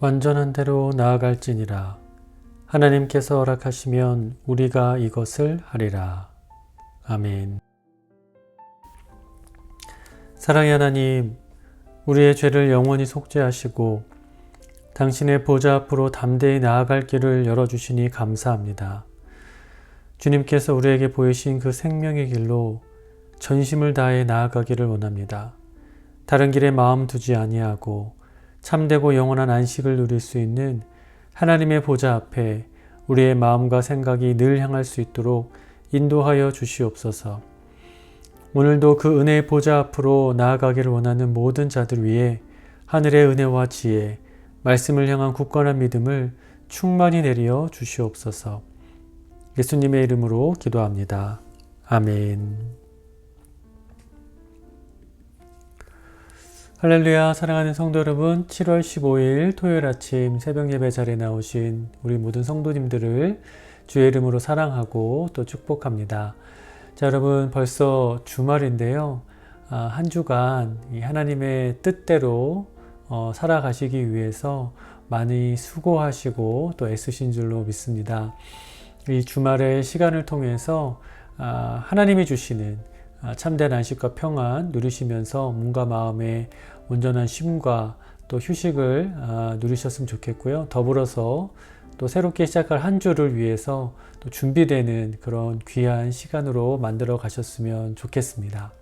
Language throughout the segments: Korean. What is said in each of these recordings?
완전한 대로 나아갈지니라. 하나님께서 허락하시면 우리가 이것을 하리라. 아멘. 사랑의 하나님, 우리의 죄를 영원히 속죄하시고 당신의 보좌 앞으로 담대히 나아갈 길을 열어주시니 감사합니다. 주님께서 우리에게 보이신 그 생명의 길로 전심을 다해 나아가기를 원합니다. 다른 길에 마음 두지 아니하고 참되고 영원한 안식을 누릴 수 있는 하나님의 보좌 앞에 우리의 마음과 생각이 늘 향할 수 있도록 인도하여 주시옵소서. 오늘도 그 은혜의 보좌 앞으로 나아가기를 원하는 모든 자들 위해 하늘의 은혜와 지혜, 말씀을 향한 굳건한 믿음을 충만히 내려 주시옵소서. 예수님의 이름으로 기도합니다. 아멘. 할렐루야. 사랑하는 성도 여러분, 7월 15일 토요일 아침 새벽 예배 자리에 나오신 우리 모든 성도님들을 주의 이름으로 사랑하고 또 축복합니다. 자, 여러분, 벌써 주말인데요. 한 주간 이 하나님의 뜻대로 살아가시기 위해서 많이 수고하시고 또 애쓰신 줄로 믿습니다. 이 주말의 시간을 통해서 하나님이 주시는 참된 안식과 평안 누리시면서 몸과 마음의 온전한 쉼과 또 휴식을 누리셨으면 좋겠고요. 더불어서 또 새롭게 시작할 한 주를 위해서 또 준비되는 그런 귀한 시간으로 만들어 가셨으면 좋겠습니다.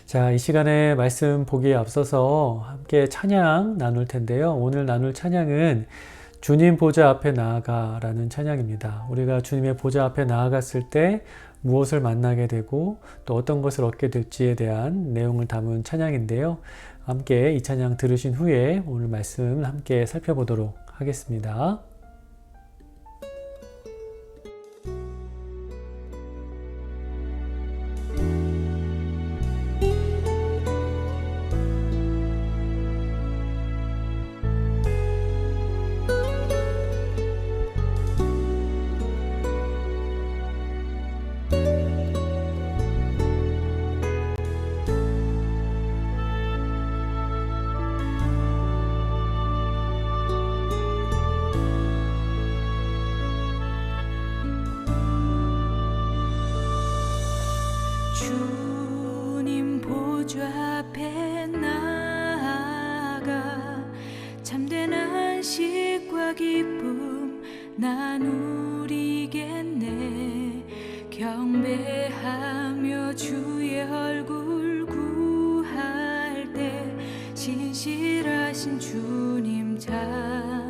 자, 이 시간에 말씀 보기에 앞서서 함께 찬양 나눌 텐데요. 오늘 나눌 찬양은 주님 보좌 앞에 나아가라는 찬양입니다. 우리가 주님의 보좌 앞에 나아갔을 때 무엇을 만나게 되고 또 어떤 것을 얻게 될지에 대한 내용을 담은 찬양인데요. 함께 이 찬양 들으신 후에 오늘 말씀 함께 살펴보도록 하겠습니다. 주님 보좌 앞에 나아가 참된 안식과 기쁨 나누리겠네. 경배하며 주의 얼굴 구할 때 신실하신 주님 찬양해.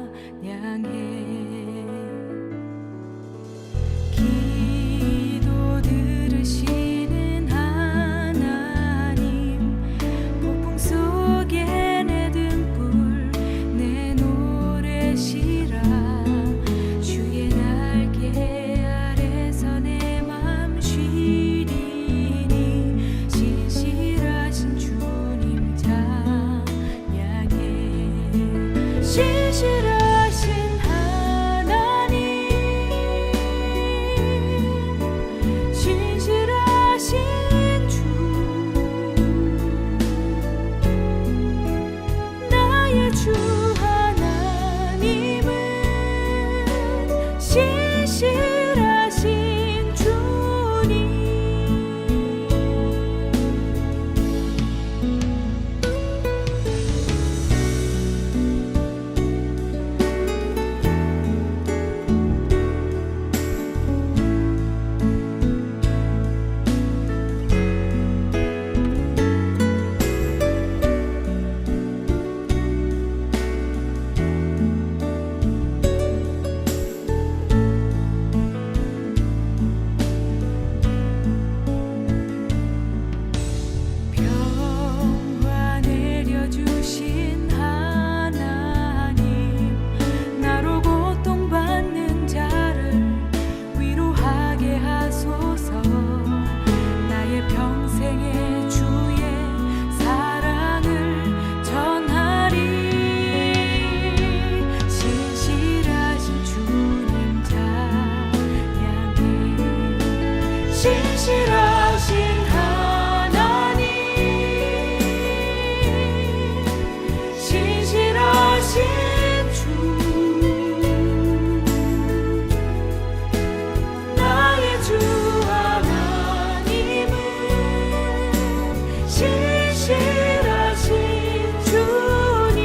신실하신 하나님, 신실하신 주, 나의 주 하나님은 신실하신 주님. 평화 내려주신 하나님, 나로 고통받는 자를 위로하게 하소서. 나의 평생의 주의 사랑을 전하리. 신실하신 주님 찬양해. 신실하신 하나님, 신실하신 주, 나의 주 하나님은 신실하신 주님.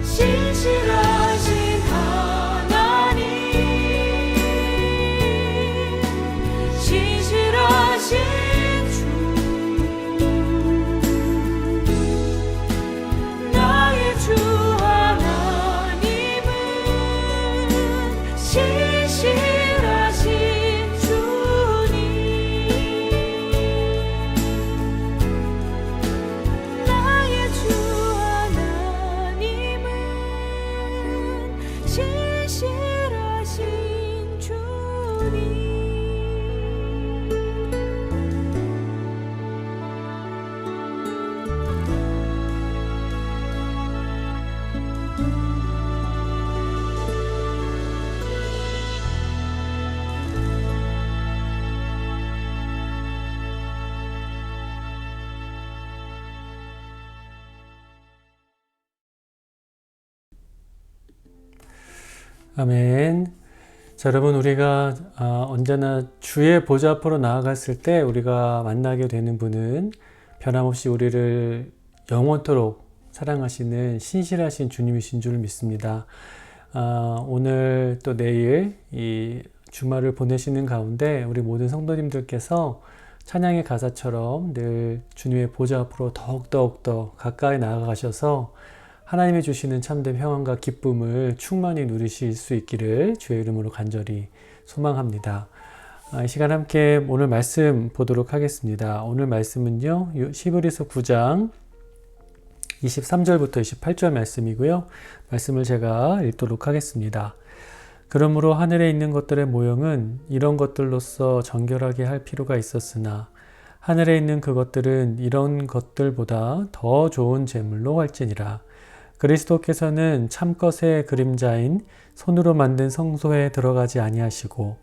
신실하신 하나님, 신실하신 주, 나의 주 하나님은 신실하신 주님. 나의 주 하나님은 신실하신 주님. 아멘. 자, 여러분, 우리가 언제나 주의 보좌 앞으로 나아갔을 때 우리가 만나게 되는 분은 변함없이 우리를 영원토록 사랑하시는 신실하신 주님이신 줄 믿습니다. 오늘 또 내일 이 주말을 보내시는 가운데 우리 모든 성도님들께서 찬양의 가사처럼 늘 주님의 보좌 앞으로 더욱더 가까이 나아가셔서 하나님이 주시는 참된 평안과 기쁨을 충만히 누리실 수 있기를 주의 이름으로 간절히 소망합니다. 이 시간 함께 오늘 말씀 보도록 하겠습니다. 오늘 말씀은요, 히브리서 9장 23절부터 28절 말씀이고요. 말씀을 제가 읽도록 하겠습니다. 그러므로 하늘에 있는 것들의 모형은 이런 것들로서 정결하게 할 필요가 있었으나 하늘에 있는 그것들은 이런 것들보다 더 좋은 제물로 할지니라. 그리스도께서는 참것의 그림자인 손으로 만든 성소에 들어가지 아니하시고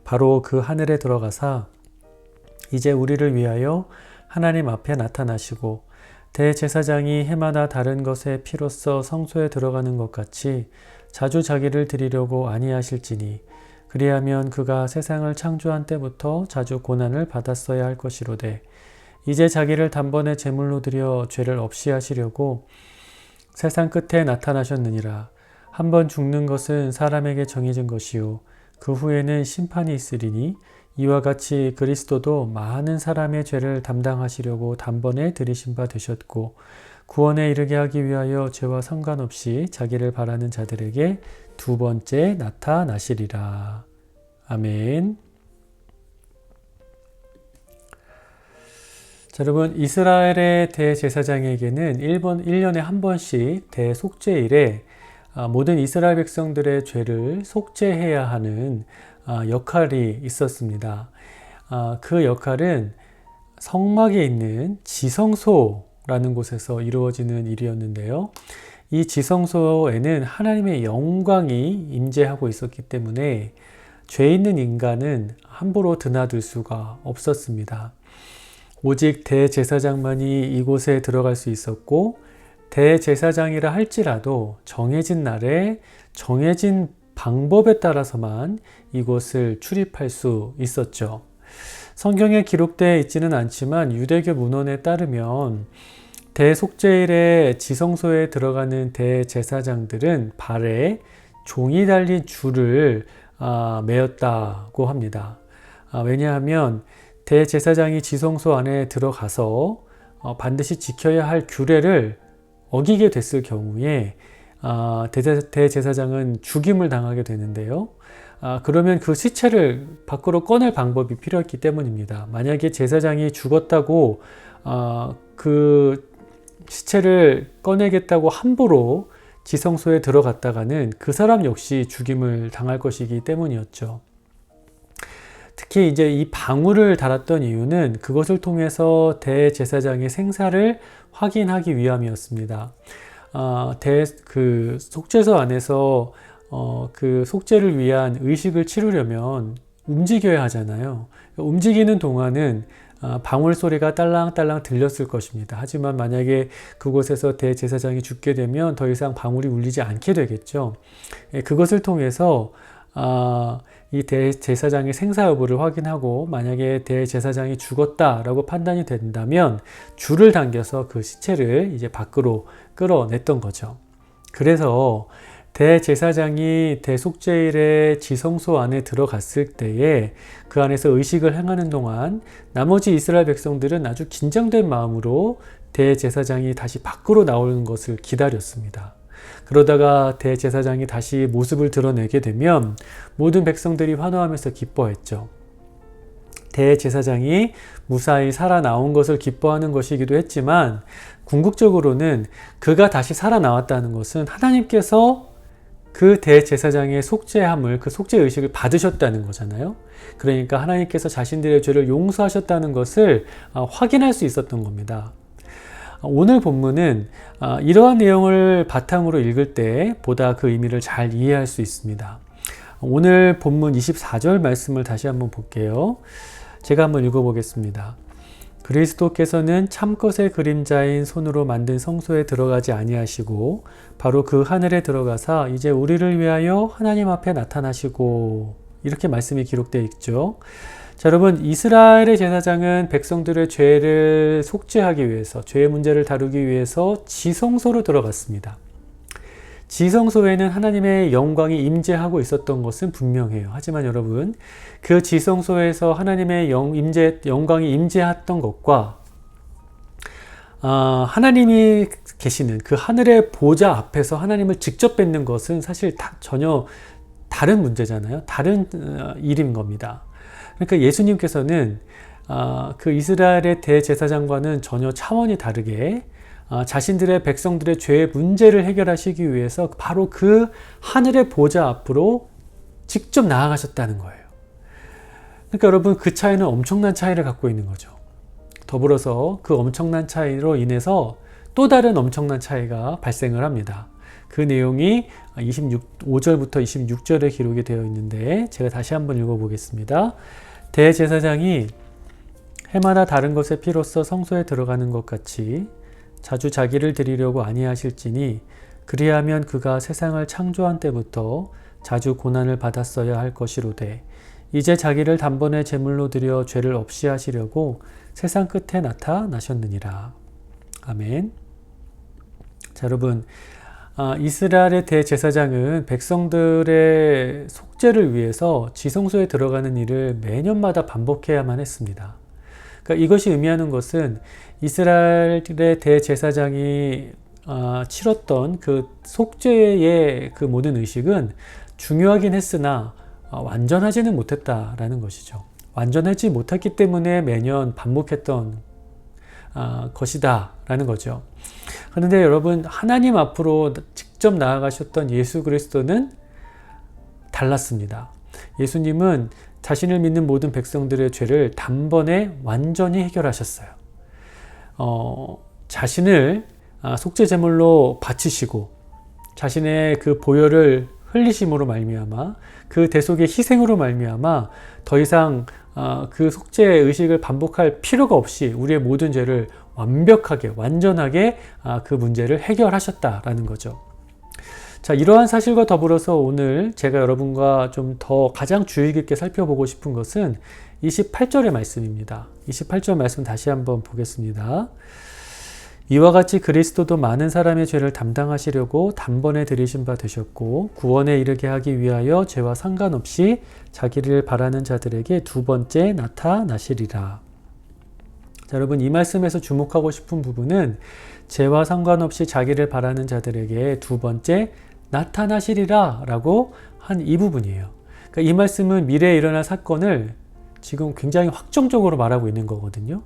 바로 그 하늘에 들어가사 이제 우리를 위하여 하나님 앞에 나타나시고 대제사장이 해마다 다른 것의 피로써 성소에 들어가는 것 같이 자주 자기를 드리려고 아니하실지니 그리하면 그가 세상을 창조한 때부터 자주 고난을 받았어야 할 것이로되 이제 자기를 단번에 제물로 드려 죄를 없이 하시려고 세상 끝에 나타나셨느니라. 한 번 죽는 것은 사람에게 정해진 것이요 그 후에는 심판이 있으리니 이와 같이 그리스도도 많은 사람의 죄를 담당하시려고 단번에 들이신 바 되셨고 구원에 이르게 하기 위하여 죄와 상관없이 자기를 바라는 자들에게 두 번째 나타나시리라. 아멘. 자, 여러분, 이스라엘의 대제사장에게는 1년에 한 번씩 대속죄일에 모든 이스라엘 백성들의 죄를 속죄해야 하는 역할이 있었습니다. 그 역할은 성막에 있는 지성소 지성소라는 곳에서 이루어지는 일이었는데요. 이 지성소에는 하나님의 영광이 임재하고 있었기 때문에 죄 있는 인간은 함부로 드나들 수가 없었습니다. 오직 대제사장만이 이곳에 들어갈 수 있었고, 대제사장이라 할지라도 정해진 날에 정해진 방법에 따라서만 이곳을 출입할 수 있었죠. 성경에 기록되어 있지는 않지만 유대교 문헌에 따르면 대속죄일에 지성소에 들어가는 대제사장들은 발에 종이 달린 줄을 매었다고 합니다. 왜냐하면 대제사장이 지성소 안에 들어가서 반드시 지켜야 할 규례를 어기게 됐을 경우에 대제사장은 죽임을 당하게 되는데요. 그러면 그 시체를 밖으로 꺼낼 방법이 필요했기 때문입니다. 만약에 제사장이 죽었다고 그 시체를 꺼내겠다고 함부로 지성소에 들어갔다가는 그 사람 역시 죽임을 당할 것이기 때문이었죠. 특히 이제 이 방울을 달았던 이유는 그것을 통해서 대제사장의 생사를 확인하기 위함이었습니다. 그 속죄소 안에서 그 속죄를 위한 의식을 치르려면 움직여야 하잖아요. 움직이는 동안은 방울 소리가 딸랑딸랑 들렸을 것입니다. 하지만 만약에 그곳에서 대제사장이 죽게 되면 더 이상 방울이 울리지 않게 되겠죠. 그것을 통해서 이 대제사장의 생사 여부를 확인하고, 만약에 대제사장이 죽었다라고 판단이 된다면 줄을 당겨서 그 시체를 이제 밖으로 끌어냈던 거죠. 그래서 대제사장이 대속죄일에 지성소 안에 들어갔을 때에 그 안에서 의식을 행하는 동안 나머지 이스라엘 백성들은 아주 긴장된 마음으로 대제사장이 다시 밖으로 나오는 것을 기다렸습니다. 그러다가 대제사장이 다시 모습을 드러내게 되면 모든 백성들이 환호하면서 기뻐했죠. 대제사장이 무사히 살아나온 것을 기뻐하는 것이기도 했지만, 궁극적으로는 그가 다시 살아나왔다는 것은 하나님께서 그 대제사장의 속죄함을, 그 속죄의식을 받으셨다는 거잖아요. 그러니까 하나님께서 자신들의 죄를 용서하셨다는 것을 확인할 수 있었던 겁니다. 오늘 본문은 이러한 내용을 바탕으로 읽을 때 보다 그 의미를 잘 이해할 수 있습니다. 오늘 본문 24절 말씀을 다시 한번 볼게요. 제가 한번 읽어보겠습니다. 그리스도께서는 참것의 그림자인 손으로 만든 성소에 들어가지 아니하시고 바로 그 하늘에 들어가사 이제 우리를 위하여 하나님 앞에 나타나시고, 이렇게 말씀이 기록되어 있죠. 자, 여러분, 이스라엘의 제사장은 백성들의 죄를 속죄하기 위해서, 죄의 문제를 다루기 위해서 지성소로 들어갔습니다. 지성소에는 하나님의 영광이 임재하고 있었던 것은 분명해요. 하지만 여러분, 그 지성소에서 하나님의 영광이 임재했던 것과 하나님이 계시는 그 하늘의 보좌 앞에서 하나님을 직접 뵙는 것은 사실 전혀 다른 문제잖아요. 다른 일인 겁니다. 그러니까 예수님께서는 그 이스라엘의 대제사장과는 전혀 차원이 다르게 자신들의 백성들의 죄의 문제를 해결하시기 위해서 바로 그 하늘의 보좌 앞으로 직접 나아가셨다는 거예요. 그러니까 여러분, 그 차이는 엄청난 차이를 갖고 있는 거죠. 더불어서 그 엄청난 차이로 인해서 또 다른 엄청난 차이가 발생을 합니다. 그 내용이 5절부터 26절에 기록이 되어 있는데 제가 다시 한번 읽어보겠습니다. 대제사장이 해마다 다른 것의 피로써 성소에 들어가는 것 같이 자주 자기를 드리려고 아니하실지니 그리하면 그가 세상을 창조한 때부터 자주 고난을 받았어야 할 것이로되 이제 자기를 단번에 제물로 드려 죄를 없이 하시려고 세상 끝에 나타나셨느니라. 아멘. 자, 여러분, 이스라엘의 대제사장은 백성들의 속죄를 위해서 지성소에 들어가는 일을 매년마다 반복해야만 했습니다. 그러니까 이것이 의미하는 것은 이스라엘의 대제사장이 치렀던 그 속죄의 그 모든 의식은 중요하긴 했으나 완전하지는 못했다라는 것이죠. 완전하지 못했기 때문에 매년 반복했던 것이다 라는 거죠. 그런데 여러분, 하나님 앞으로 직접 나아가셨던 예수 그리스도는 달랐습니다. 예수님은 자신을 믿는 모든 백성들의 죄를 단번에 완전히 해결하셨어요. 자신을 속죄 제물로 바치시고 자신의 그 보혈을 흘리심으로 말미암아 그 대속의 희생으로 말미암아 더 이상 그 속죄 의식을 반복할 필요가 없이 우리의 모든 죄를 완벽하게 완전하게 그 문제를 해결하셨다라는 거죠. 자, 이러한 사실과 더불어서 오늘 제가 여러분과 좀 더 가장 주의 깊게 살펴보고 싶은 것은 28절의 말씀입니다. 28절 말씀 다시 한번 보겠습니다. 이와 같이 그리스도도 많은 사람의 죄를 담당하시려고 단번에 들이신 바 되셨고 구원에 이르게 하기 위하여 죄와 상관없이 자기를 바라는 자들에게 두 번째 나타나시리라. 자, 여러분 이 말씀에서 주목하고 싶은 부분은 죄와 상관없이 자기를 바라는 자들에게 두 번째 나타나시리라 라고 한 이 부분이에요. 그러니까 이 말씀은 미래에 일어날 사건을 지금 굉장히 확정적으로 말하고 있는 거거든요.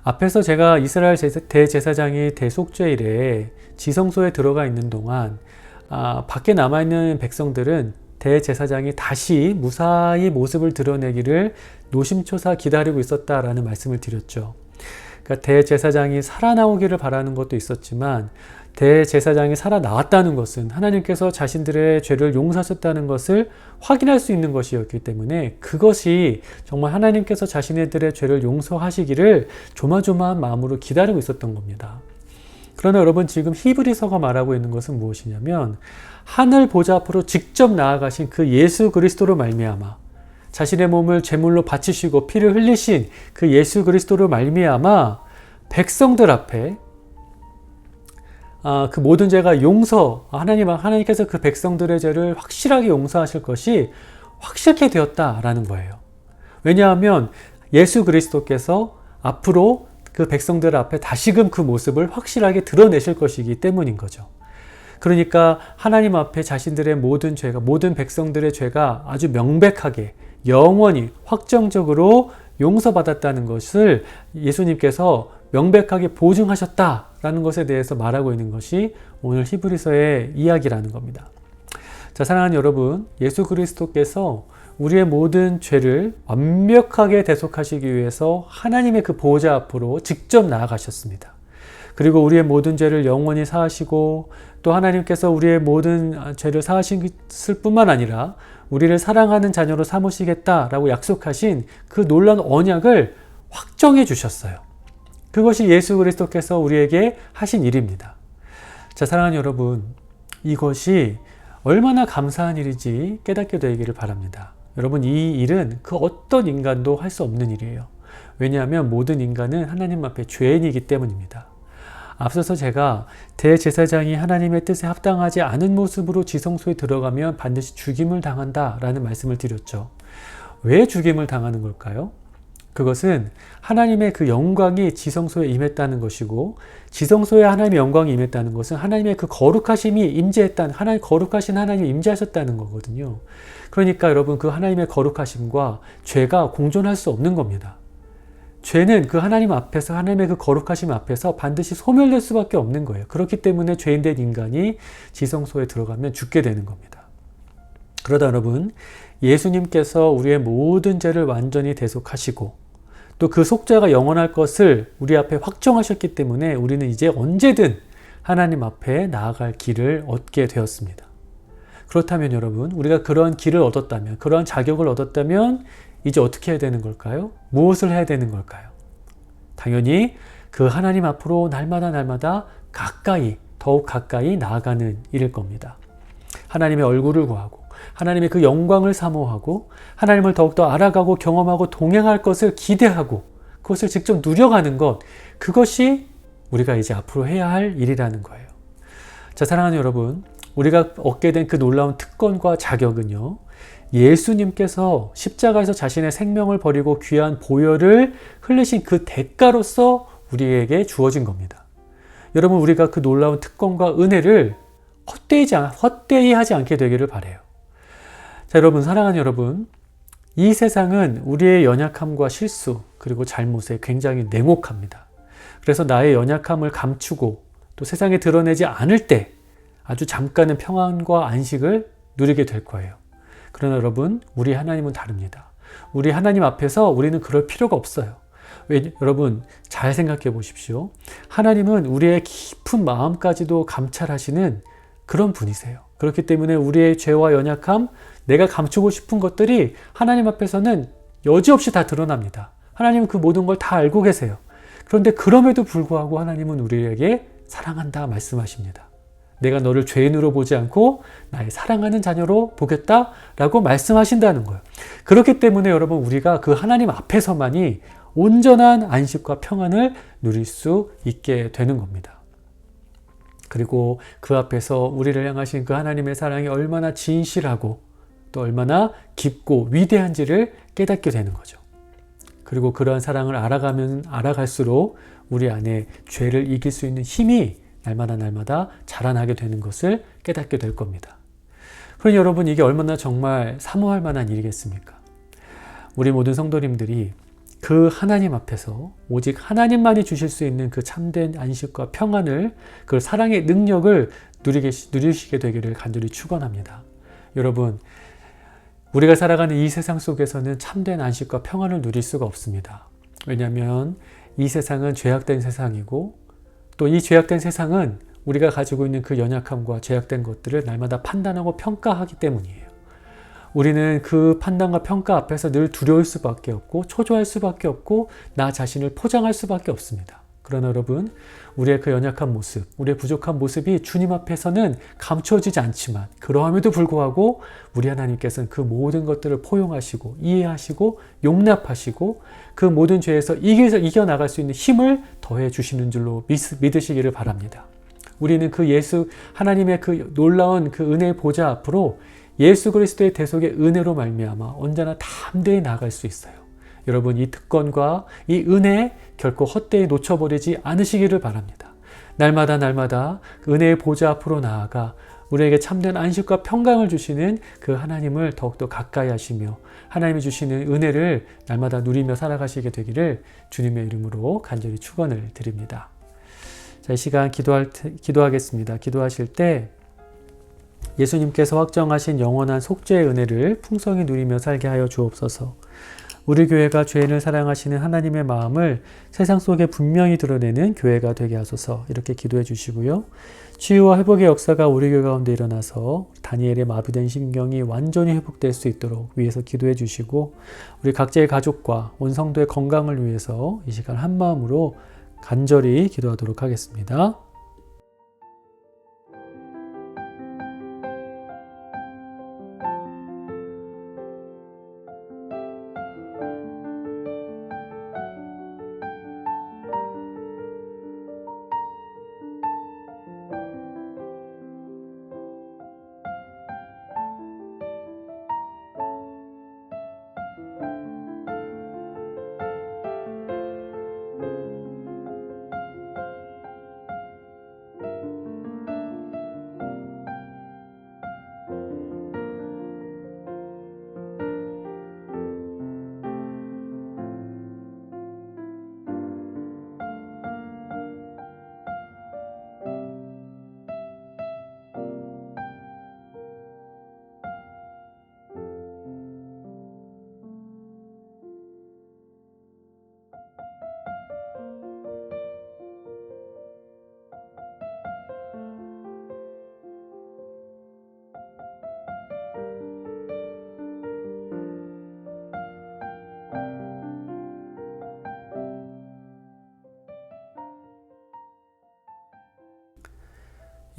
앞에서 제가 이스라엘 대제사장이 대속죄일에 지성소에 들어가 있는 동안 밖에 남아있는 백성들은 대제사장이 다시 무사히 모습을 드러내기를 노심초사 기다리고 있었다라는 말씀을 드렸죠. 그러니까 대제사장이 살아나오기를 바라는 것도 있었지만 대제사장이 살아나왔다는 것은 하나님께서 자신들의 죄를 용서하셨다는 것을 확인할 수 있는 것이었기 때문에 그것이 정말 하나님께서 자신들의 죄를 용서하시기를 조마조마한 마음으로 기다리고 있었던 겁니다. 그러나 여러분 지금 히브리서가 말하고 있는 것은 무엇이냐면 하늘 보좌 앞으로 직접 나아가신 그 예수 그리스도로 말미암아 자신의 몸을 제물로 바치시고 피를 흘리신 그 예수 그리스도로 말미암아 백성들 앞에 그 모든 죄가 하나님께서 그 백성들의 죄를 확실하게 용서하실 것이 확실하게 되었다라는 거예요. 왜냐하면 예수 그리스도께서 앞으로 그 백성들 앞에 다시금 그 모습을 확실하게 드러내실 것이기 때문인 거죠. 그러니까 하나님 앞에 자신들의 모든 죄가, 모든 백성들의 죄가 아주 명백하게 영원히 확정적으로 용서받았다는 것을 예수님께서 명백하게 보증하셨다라는 것에 대해서 말하고 있는 것이 오늘 히브리서의 이야기라는 겁니다. 자, 사랑하는 여러분, 예수 그리스도께서 우리의 모든 죄를 완벽하게 대속하시기 위해서 하나님의 그 보호자 앞으로 직접 나아가셨습니다. 그리고 우리의 모든 죄를 영원히 사하시고 또 하나님께서 우리의 모든 죄를 사하셨을 뿐만 아니라 우리를 사랑하는 자녀로 삼으시겠다라고 약속하신 그 놀라운 언약을 확정해 주셨어요. 그것이 예수 그리스도께서 우리에게 하신 일입니다. 자, 사랑하는 여러분, 이것이 얼마나 감사한 일인지 깨닫게 되기를 바랍니다. 여러분, 이 일은 그 어떤 인간도 할 수 없는 일이에요. 왜냐하면 모든 인간은 하나님 앞에 죄인이기 때문입니다. 앞서서 제가 대제사장이 하나님의 뜻에 합당하지 않은 모습으로 지성소에 들어가면 반드시 죽임을 당한다라는 말씀을 드렸죠. 왜 죽임을 당하는 걸까요? 그것은 하나님의 그 영광이 지성소에 임했다는 것이고 지성소에 하나님의 영광이 임했다는 것은 하나님의 그 거룩하심이 임재했다는 거룩하신 하나님이 임재하셨다는 거거든요. 그러니까 여러분 그 하나님의 거룩하심과 죄가 공존할 수 없는 겁니다. 죄는 그 하나님 앞에서 하나님의 그 거룩하심 앞에서 반드시 소멸될 수밖에 없는 거예요. 그렇기 때문에 죄인된 인간이 지성소에 들어가면 죽게 되는 겁니다. 그러다 여러분 예수님께서 우리의 모든 죄를 완전히 대속하시고 또 그 속죄가 영원할 것을 우리 앞에 확정하셨기 때문에 우리는 이제 언제든 하나님 앞에 나아갈 길을 얻게 되었습니다. 그렇다면 여러분 우리가 그러한 길을 얻었다면 그러한 자격을 얻었다면 이제 어떻게 해야 되는 걸까요? 무엇을 해야 되는 걸까요? 당연히 그 하나님 앞으로 날마다 더욱 가까이 나아가는 일일 겁니다. 하나님의 얼굴을 구하고 하나님의 그 영광을 사모하고 하나님을 더욱더 알아가고 경험하고 동행할 것을 기대하고 그것을 직접 누려가는 것, 그것이 우리가 이제 앞으로 해야 할 일이라는 거예요. 자, 사랑하는 여러분, 우리가 얻게 된 그 놀라운 특권과 자격은요, 예수님께서 십자가에서 자신의 생명을 버리고 귀한 보혈을 흘리신 그 대가로서 우리에게 주어진 겁니다. 여러분, 우리가 그 놀라운 특권과 은혜를 헛되이 하지 않게 되기를 바라요. 자, 여러분, 사랑하는 여러분, 이 세상은 우리의 연약함과 실수 그리고 잘못에 굉장히 냉혹합니다. 그래서 나의 연약함을 감추고 또 세상에 드러내지 않을 때 아주 잠깐의 평안과 안식을 누리게 될 거예요. 그러나 여러분, 우리 하나님은 다릅니다. 우리 하나님 앞에서 우리는 그럴 필요가 없어요. 여러분 잘 생각해 보십시오. 하나님은 우리의 깊은 마음까지도 감찰하시는 그런 분이세요. 그렇기 때문에 우리의 죄와 연약함, 내가 감추고 싶은 것들이 하나님 앞에서는 여지없이 다 드러납니다. 하나님은 그 모든 걸 다 알고 계세요. 그런데 그럼에도 불구하고 하나님은 우리에게 사랑한다 말씀하십니다. 내가 너를 죄인으로 보지 않고 나의 사랑하는 자녀로 보겠다라고 말씀하신다는 거예요. 그렇기 때문에 여러분 우리가 그 하나님 앞에서만이 온전한 안식과 평안을 누릴 수 있게 되는 겁니다. 그리고 그 앞에서 우리를 향하신 그 하나님의 사랑이 얼마나 진실하고 또 얼마나 깊고 위대한지를 깨닫게 되는 거죠. 그리고 그러한 사랑을 알아가면 알아갈수록 우리 안에 죄를 이길 수 있는 힘이 날마다 자라나게 되는 것을 깨닫게 될 겁니다. 그러니 여러분 이게 얼마나 정말 사모할 만한 일이겠습니까? 우리 모든 성도님들이 그 하나님 앞에서 오직 하나님만이 주실 수 있는 그 참된 안식과 평안을, 그 사랑의 능력을 누리시게 되기를 간절히 축원합니다. 여러분, 우리가 살아가는 이 세상 속에서는 참된 안식과 평안을 누릴 수가 없습니다. 왜냐하면 이 세상은 죄악된 세상이고 또 이 죄악된 세상은 우리가 가지고 있는 그 연약함과 죄악된 것들을 날마다 판단하고 평가하기 때문이에요. 우리는 그 판단과 평가 앞에서 늘 두려울 수밖에 없고 초조할 수밖에 없고 나 자신을 포장할 수밖에 없습니다. 그러나 여러분, 우리의 그 연약한 모습, 우리의 부족한 모습이 주님 앞에서는 감춰지지 않지만 그러함에도 불구하고 우리 하나님께서는 그 모든 것들을 포용하시고 이해하시고 용납하시고 그 모든 죄에서 이겨나갈 수 있는 힘을 더해 주시는 줄로 믿으시기를 바랍니다. 우리는 그 하나님의 그 놀라운 그 은혜의 보좌 앞으로 예수 그리스도의 대속의 은혜로 말미암아 언제나 담대히 나아갈 수 있어요. 여러분, 이 특권과 이 은혜 결코 헛되이 놓쳐버리지 않으시기를 바랍니다. 날마다 그 은혜의 보좌 앞으로 나아가 우리에게 참된 안식과 평강을 주시는 그 하나님을 더욱더 가까이 하시며 하나님이 주시는 은혜를 날마다 누리며 살아가시게 되기를 주님의 이름으로 간절히 축원을 드립니다. 자, 이 시간 기도하겠습니다. 기도하실 때 예수님께서 확정하신 영원한 속죄의 은혜를 풍성히 누리며 살게 하여 주옵소서. 우리 교회가 죄인을 사랑하시는 하나님의 마음을 세상 속에 분명히 드러내는 교회가 되게 하소서. 이렇게 기도해 주시고요. 치유와 회복의 역사가 우리 교회 가운데 일어나서 다니엘의 마비된 심경이 완전히 회복될 수 있도록 위해서 기도해 주시고 우리 각자의 가족과 온 성도의 건강을 위해서 이 시간 한 마음으로 간절히 기도하도록 하겠습니다.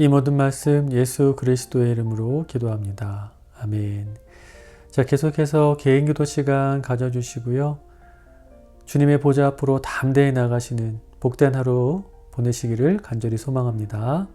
이 모든 말씀 예수 그리스도의 이름으로 기도합니다. 아멘. 자, 계속해서 개인 기도 시간 가져주시고요. 주님의 보좌 앞으로 담대히 나가시는 복된 하루 보내시기를 간절히 소망합니다.